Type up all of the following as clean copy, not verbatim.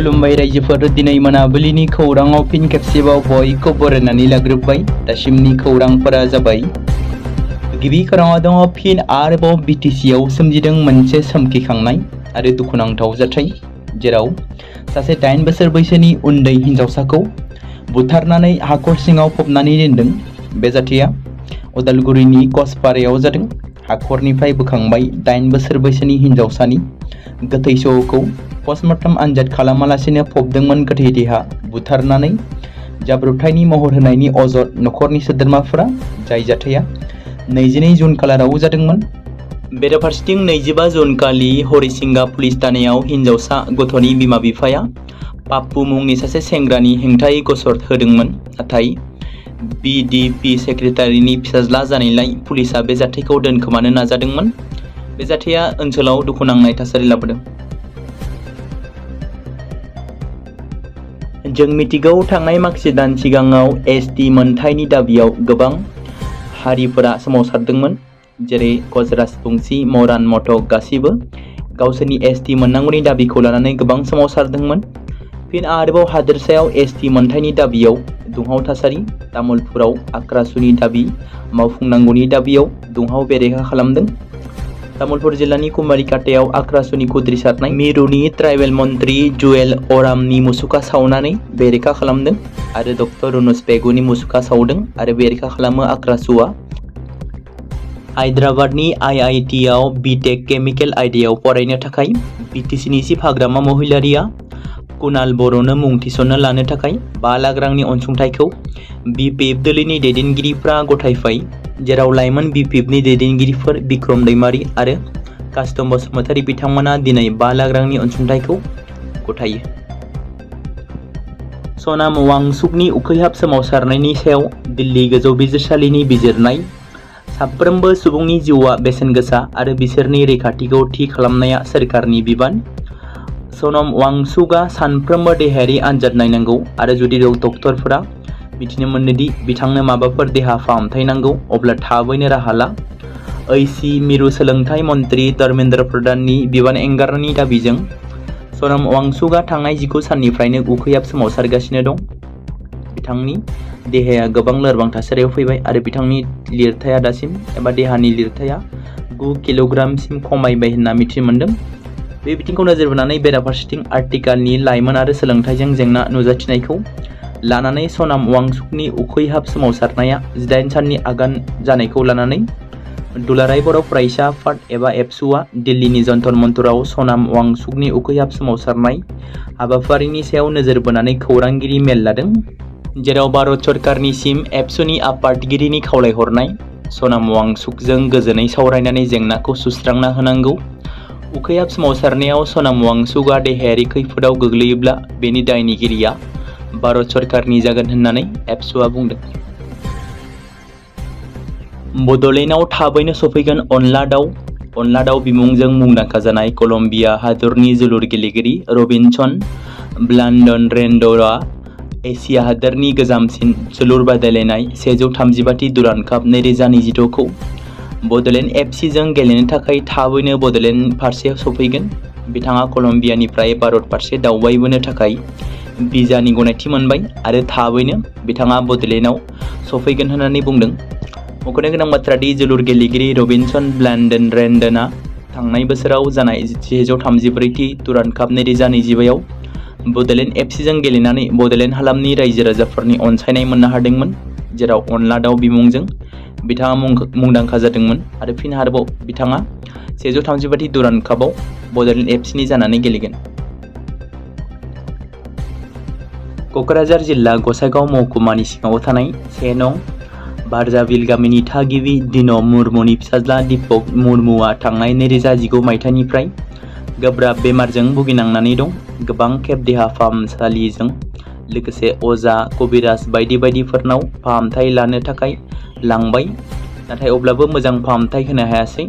खुलुमबाय रायजोफोर, दिनै मोनाबिलिनि खौराङाव फिन खेबसेबाव बयखौ बरायनानै लाग्रोबाय। दासिमनि खौरांफोरा जाबाय। गिबि खौराङाव दङ फिन आरोबाव बिटिसिआव सोमजिदों मोनसे सोमखिखांनाय आरो दुखुनांथाव जाथाय, जेराव सासे 8 बोसोर बैसोनि उन्दै हिन्जावसाखौ बुथारनानै हाखर सिङाव फबनानै दोनदों। बे जाथाया उदालगुरिनि कसपारायाव जादों। हाखरनिफ्राय बोखांबाय 8 बोसोर बैसोनि हिन्जावसानि गोथै सहखौ पस्टमर्टम आनजाद खालामालासेनो फबदोंमोन गोथै देहा बुथारनानै। जाब्रबथायनि महर होनायनि अजद नखरनि सोद्रोमाफोरा, जाय जाथाया 22 जुन खालाराव जादोंमोन। बेराफारसेथिं 25 जुन खालि हरिसिंगा पुलिस थानायाव हिन्जावसा गथ'नि बिमा बिफाया पाप्पु मुंनि सासे सेंग्रानि हेंथायै गसर होदोंमन। नाथाय बिडिपि सेक्रेटारिनि फिसाज्ला जानायलाय पुलिसआ बे जाथायखौ दोनखोमानो नाजादोंमोन। बे जाथाया ओनसोलाव दुखुनांनाय थासारि लाबोदों। जों मिथिगौ, थांनाय माखासे दान सिगाङाव एसटि मोनथायनि दाबियाव गोबां हारिफोरा सोमावसारदोंमोन, जेरै कच, राजबंशी, मरान, मटक गासिबो गावसोरनि एसटि मोननांगौनि दाबिखौ लानानै गोबां सोमावसारदोंमोन। फिन आरोबाव हादोरसायाव एसटि मोनथायनि दाबियाव दुंहाव थासारि। तामुलपुराव आक्रासुनि दाबि मावफुंनांगौनि दाबियाव दुंहाव बेरेखा खालामदों। तामुलपुर जिल्लानि कुमारिकाटायाव आक्रासुनिखौ उद्रिसारनाय मिरुनि ट्राइबेल मन्त्रि जुएल अरामनि मुसुखा सावनानै बेरेखा खालामदों आरो डक्टर रुनुस पेगुनि मुसुखा सावदों आरो बेरेखा खालामो आक्रासुआ। हायद्राबादनि आइआइटिआव बिटेक केमिकेल आयदायाव फरायनो थाखाय बिटिसिनि चिफ हाग्रामा महिलारिया कुणाल बर'नो मुं थिसननो लानो थाखाय 5 लाख रांनि अनसुंथाइखौ बिपिएफ दोलोनि दैदेनगिरिफ्रा गथायबाय, जेराव लाइमोन बिपिएफनि दैदेनगिरिफोर बिक्रम दैमारि आरो कास्टम बसुमतारी बिथांमोना दिनै 5 लाख रांनि अनसुंथाइखौ गथायो। सनाम वांचुकनि उखैहाब सोमावसारनायनि सायाव दिल्ली गोजौ बिजिरसालिनि बिजिरनाय। साफ्रोमबो सुबुंनि जिउआ बेसेन गोसा आरो बिसोरनि रैखाथिखौ थि खालामनाया सोरखारनि बिबान। सनम वांचुकआ सानफ्रोमबो देहायारि आनजाद नायनांगौ आरो जुदि डक्टरफोरा मिथिनो मोनो दि बिथांनो माबाफोर देहा फाहामथाय नांगौ, अब्ला थाबैनो राहा ला। ओइसि मिरु सोलोंथाइ मन्त्रि धर्मेन्द्र प्रधाननि बिबान एंगारनायनि दाबिजों सनम वांचुकआ थांनाय 19 साननिफ्रायनो उखैहाब सोमावसारगासिनो दं। बिथांनि देहाया गोबां लोरबां थासारियाव फैबाय आरो बिथांनि लिरथाया दासिम एबा देहानि लिरथाया 9 किल'ग्रामसिम खमायबाय होनना मिथिनो मोन्दों। बे बिथिंखौ नोजोर बोनानै बेराफारसेथिं आथिखालनि लाइमोन आरो सोलोंथाइजों जेंना नुजाथिनायखौ लानानै सनाम वांचुकनि उखैहाब सोमावसारनाया 18 साननि आगान जानायखौ लानानै दुलाराय बर' फरायसा आफाद एबा एबसुआ दिल्लीनि जन्तर मन्तराव सनाम वांचुकनि उखैहाब सोमावसारनाय हाबाफारिनि सायाव नोजोर बोनानै खौरांगिरि मेल लादों, जेराव भारत सरकारनिसिम एबसुनि आफादगिरिनि खावलायहरनाय सनाम वांचुकजों गोजोनै सावरायनानै जेंनाखौ सुस्रांना होनांगौ। उखैहाब सोमावसारनायाव सनाम वांचुकआ देहायारि खैफोदाव गोग्लैयोब्ला बेनि दायनिगिरिया भारत सरकारनि जागोन होननानै एबसुआ बुंदों। बड'लेण्डआव थाबैनो सफैगोन अनला दाउ। अनला दाउ बिमुंजों मुंदांखा जानाय कलम्बिया हादरनि जोलुर गेलेगिरि रबिनसन ब्लान्डनरेन्डरआ एसिया हादोरनि गोजामसिन जोलुर बादायलायनाय 135थि दुरान्ड काप 2026 खौ बड'लेण्ड एफसिजों गेलेनो थाखाय थाबैनो बड'लेण्ड फारसे सफैगोन। बिथाङा कलम्बियानिफ्राय भारत फारसे दावबायबोनो थाखाय भिजानि गनायथि मोनबाय आरो थाबैनो बिथाङा बड'लेण्डआव सफैगोन होननानै बुंदों। मख'नो गोनां बाथ्रा दि जोलुर गेलेगिरि रबिनसन ब्लान्डनरेन्डनआ थांनाय बोसोराव जानाय 134थि दुरान्ड काप 2025 आव बड'लेण्ड एफसिजों गेलेनानै बड'लेण्ड हालामनि रायजो राजाफोरनि अनसायनाय मोननो हादोंमोन, जेराव अनला दाउ बिमुंजों बिथाङा मुंदांखा जादोंमोन आरो फिन आरोबाव बिथाङा 135थि दुरान्ड कापआव बड'लेण्ड एफसिनि जानानै गेलेगोन। क'क्राझार जिल्ला गसाइगाव महकुमानि सिङाव थानाय 1 नं. बारजाबिल गामिनि थागिबि दिन' मुर्मुनि फिसाज्ला दीपक मुर्मुआ थांनाय 2019 मायथाइनिफ्राय गोब्राब बेमारजों भुगिनांनानै दं। गोबां खेब देहा फाहामसालिजों लोगोसे अजा, कबिराज बायदि बायदिफोरनाव फाहामथाय लानो थाखाय लांबाय, नाथाय अब्लाबो मोजां फाहामथाय होनो हायासै।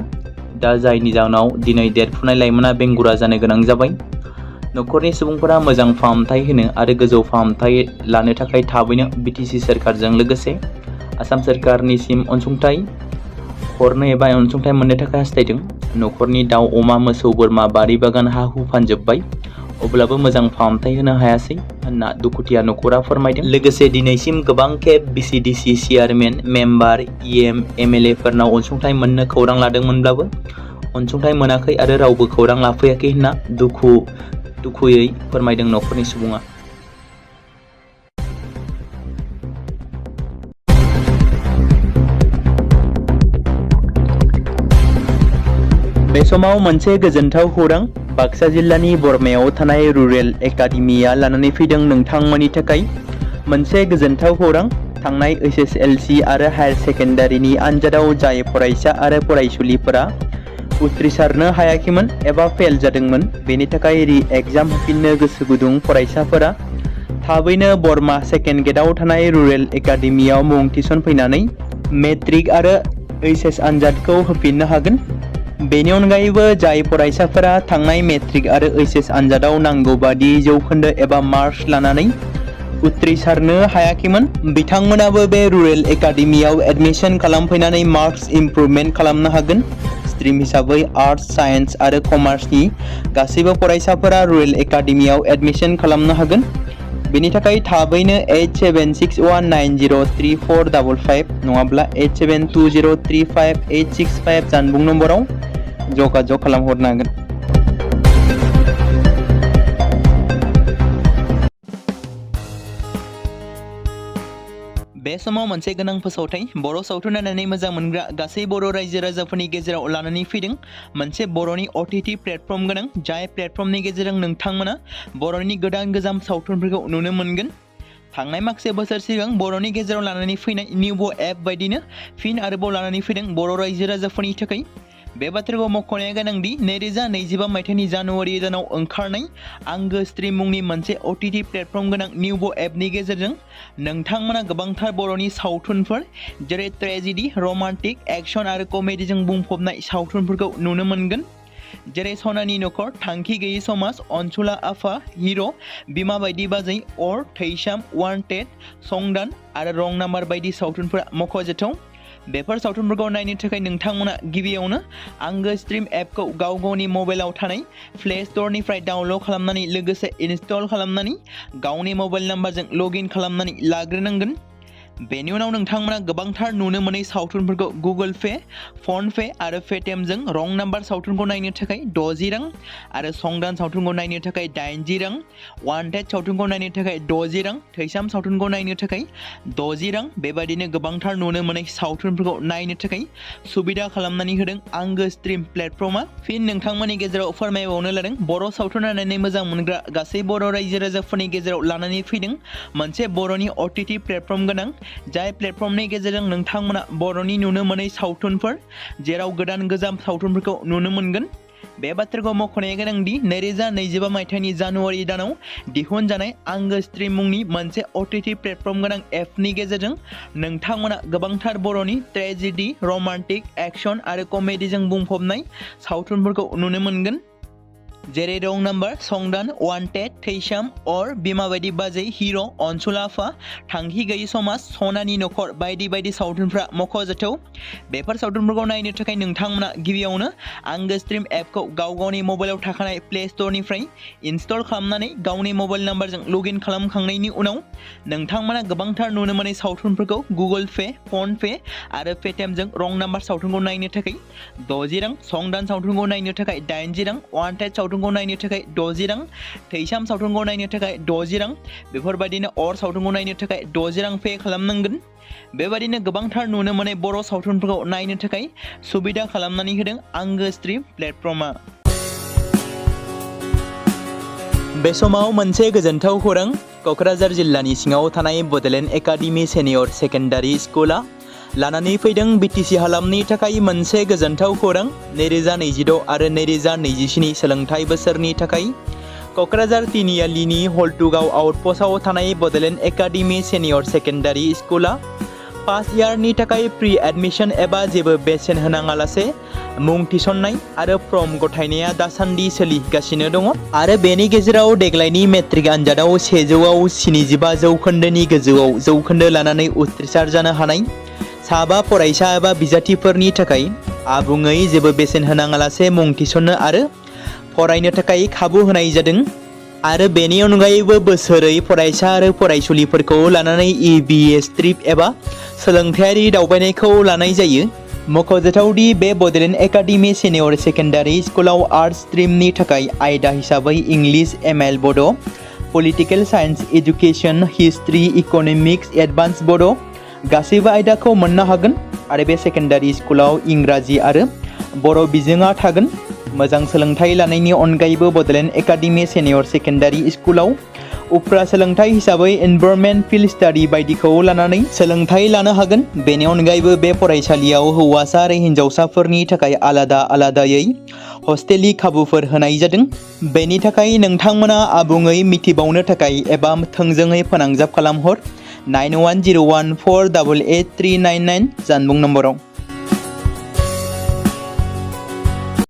दा जायनि जाहोनाव दिनै देरफुनाय लाइमोना बेंगुरा जानो गोनां जाबाय। नखरनि सुबुंफोरा मोजां फाहामथाय होनो आरो गोजौ फाहामथाय लानो थाखाय थाबैनो बिटिसि सोरखारजों लोगोसे आसाम सोरखारनिसिम अनसुंथाइ हरनो एबा अनसुंथाइ मोननो थाखाय हास्थायदों। नखरनि दाउ, अमा, मोसौ, बोरमा, बारि बागान, हा-हु फानजोब्बाय। अब्लाबो मोजां फाहामथाय होनो हायासै होनना दुखुथिया नखरा फोरमायदों। लोगोसे दिनैसिम गोबां खेब BCDC chairman, member, EM, MLA फोरनाव अनसुंथाइ मोननो खौरां लादोंमोनब्लाबो अनसुंथाइ मोनाखै आरो रावबो खौरां लाफैयाखै होनना दुखुयै फोरमायदों नखरनि सुबुङा। बे समाव मोनसे गोजोनथाव खौरां बाक्सा जिल्लानि बरमायाव थानाय रुरेल एकाडेमिया लानानै फैदों नोंथांमोननि थाखाय मोनसे गोजोनथाव खौरां। थांनाय SSLC आरो हायार सेकेन्डारिनि आनजादाव जाय फरायसा आरो फरायसुलिफोरा उथ्रिसारनो हायाखैमोन एबा फेल जादोंमोन, बेनि थाखाय रि-एग्जाम होफिननो गोसो गुदुं फरायसाफोरा थाबैनो बरमा सेकेन्ड गेटआव थानाय रुरेल एकाडेमियाव मुं थिसनफैनानै मेट्रिक आरो HS आनजादखौ होफिननो हागोन। बेनि अनगायैबो जाय फरायसाफोरा थांनाय मेट्रिक आरो HS आनजादाव नांगौ बादि जौखोन्दो एबा मार्क्स लानानै उथ्रिसारनो हायाखैमोन, बिथांमोनाबो बे रुरेल एकाडेमियाव एडमिशन खालामफैनानै मार्क्स इमप्रुभमेन्ट खालामनो हागोन। स्ट्रिम हिसाबै आर्टस, साइन्स आरो कमार्सनि गासैबो फरायसाफोरा रुरेल एकाडेमियाव एडमिशन खालामनो हागोन। बेनि थाखाय थाबैनो 8761903455 नङाब्ला 87203585 जानबुं नम्बराव जगाजग खालामहरनो हागोन। बे समाव मोनसे गोनां फोसावथाय बर' सावथुन नायनानै मोजां मोनग्रा गासै बर' रायजो राजाफोरनि गेजेराव लानानै फैदों मोनसे बर'नि OTT प्लेटफर्म गोनां, जाय प्लेटफर्मनि गेजेरजों नोंथांमोना बर'नि गोदान गोजाम सावथुनफोरखौ नुनो मोनगोन। थांनाय माखासे बोसोर सिगां बर'नि गेजेराव लानानै फैनाय निउबो एप बायदिनो फिन आरोबाव लानानै फैदों बर' रायजो राजाफोरनि थाखाय। बे बाथ्राखौ मख'नाया गोनांदि 2025 मायथाइनि जानुवारि दानाव ओंखारनाय आंगो स्ट्रिम मुंनि मोनसे OTT प्लेटफर्म गोनां निउबो एपनि गेजेरजों नोंथांमोना गोबांथार बर'नि सावथुनफोर जेरै ट्रेजेडि, रमान्टिक, एक्शन आरो कमेडिजों बुंफबनाय सावथुनफोरखौ नुनो मोनगोन। जेरै सनानि नखर, थांखि गैयै समाज, अनसुला आफा, हिर', बिमा बायदि बाजै, अर, थैसाम, वान्टेड, संदान आरो रं नाम्बार बायदि सावथुनफोरा मख'जाथाव। बेफोर सावथुनफोरखौ नायनो थाखाय नोंथांमोना गिबियावनो आंगो स्ट्रिम एपखौ गावनि मबाइलाव थानाय प्ले स्ट'रनिफ्राय डाउनल'ड खालामनानै लोगोसे इनस्टल खालामनानै गावनि मबाइल नाम्बारजों लगइन खालामनानै लाग्रोनांगोन। बेनि उनाव नोंथांमोना गोबांथार नुनो मोनै सावथुनफोरखौ गुगोल पे, फन पे आरो पेटिएमजों रं नाम्बार सावथुनखौ नायनो थाखाय 60 रां आरो संदान सावथुनखौ नायनो थाखाय 80 रां, वान्टेड सावथुनखौ नायनो थाखाय 60 रां, थैसाम सावथुनखौ नायनो थाखाय 60 रां, बेबायदिनो गोबांथार नुनो मोनै सावथुनफोरखौ नायनो थाखाय सुबिदा खालामनानै होदों आंगो स्ट्रिम प्लेटफर्मा। फिन नोंथांमोननि गेजेराव फोरमायबावनो लादों बर' सावथुन नायनानै मोजां मोनग्रा गासै बर' रायजो राजाफोरनि गेजेराव लानानै फैदों मोनसे बर'नि OTT प्लेटफर्म गोनां, जाय प्लेटफर्मनि गेजेरजों नोंथांमोना बर'नि नुनो मोनै सावथुनफोर जेराव गोदान गोजाम सावथुनफोरखौ नुनो मोनगोन। बे बाथ्राखौ मख'नाया गोनांदि 2025 मायथाइनि जानुवारि दानाव दिहुनजानाय आंगो स्ट्रिम मुंनि मोनसे OTT प्लेटफर्म गोनां एपनि गेजेरजों नोंथांमोना गोबांथार बर'नि ट्रेजेडि, रमान्टिक, एक्शन आरो कमेडिजों बुंफबनाय सावथुनफोरखौ नुनो मोनगोन। जेरै रं नाम्बार, संदान, वान्टेड, थैसाम, अर, बिमा बायदि बाजै, हिर', अनसुला आफा, थांखि गैयै समाज, सनानि नखर बायदि बायदि सावथुनफ्रा मख'जाथाव। बेफोर सावथुनफोरखौ नायनो थाखाय नोंथांमोना गिबियावनो आंगो स्ट्रिम एपखौ गावनि मबाइलाव थाखानाय प्ले स्ट'रनिफ्राय इनस्टल खालामनानै गावनि मबाइल नाम्बारजों लगइन खालामखांनायनि उनाव नोंथांमोना गोबांथार नुनो मोनै सावथुनफोरखौ गुगोल पे, फन पे आरो पेटिएमजों रं नाम्बार सावथुनखौ नायनो थाखाय 60 रां, संदान सावथुनखौ नायनो थाखाय 80 रां, वान्टेड सावथुनखौ नायनो थाखाय 60 रां, थैसाम सावथुनखौ नायनो थाखाय 60 रां, बेफोरबायदिनो अर सावथुनखौ नायनो थाखाय 60 रां पे खालामनांगोन। बेबायदिनो गोबांथार नुनो मोनै बर' सावथुनफोरखौ नायनो थाखाय सुबिदा खालामनानै होदों आंगो स्ट्रिम प्लेटफर्मा। बे समाव मोनसे गोजोनथाव खौरां क'क्राझार जिल्लानि सिङाव थानाय बड'लेण्ड एकाडेमि सिनियर सेकेन्डारि स्कुला लानानै फैदों BTC हालामनि थाखाय मोनसे गोजोनथाव खौरां। 2026 आरो 2027 सोलोंथाइ बोसोरनि थाखाय क'क्राझार तिनिआलिनि हल्टुगाव आउटपस्टआव थानाय बड'लेण्ड एकाडेमि सिनियर सेकेन्डारि स्कुला फार्स्ट इयारनि थाखाय प्रि एडमिशन एबा जेबो बेसेन होनाङालासे मुं थिसननाय आरो फर्म गथायनाया दासान्दि सोलिगासिनो दङ आरो बेनि गेजेराव देग्लायनि मेट्रिक आनजादाव 100आव 75 जौखोन्दोनि गोजौआव जौखोन्दो लानानै उथ्रिसार जानो हानाय साबा फरायसा एबा बिजाथिफोरनि थाखाय आबुङै जेबो बेसेन होनाङालासे मुं थिसननो आरो फरायनो थाखाय खाबु होनाय जादों। आरो बेनि अनगायैबो बोसोरै फरायसा आरो फरायसुलिफोरखौ लानानै EBS ट्रिप एबा सोलोंथायारि दावबायनायखौ लानाय जायो। मख'जाथावदि बे बड'लेण्ड एकाडेमि सिनियर सेकेन्डारि स्कुलाव आर्ट्स स्ट्रिमनि थाखाय आयदा हिसाबै इंलिश ML बड', political science education, history, economics, advance बड' गासैबो आयदाखौ मोननो हागोन आरो बे सेकेन्डारि स्कुलाव इंराजि आरो बर' बिजोङा थागोन। मोजां सोलोंथाइ लानायनि अनगायैबो बड'लेण्ड एकाडेमि सिनियर सेकेन्डारि स्कुलाव उफ्रा सोलोंथाइ हिसाबै इनभारमेन्ट फिल्ड स्टाडि बायदिखौ लानानै सोलोंथाइ लानो हागोन। बेनि अनगायैबो बे फरायसालियाव हौवासा आरो हिन्जावसाफोरनि थाखाय आलादा आलादायै हस्टेलनि खाबुफोर होनाय जादों। बेनि थाखाय नोंथांमोना आबुङै मिथिबावनो थाखाय एबा थोंजोङै फोनांजाब खालामहर 9101488399 जानबुं नम्बराव।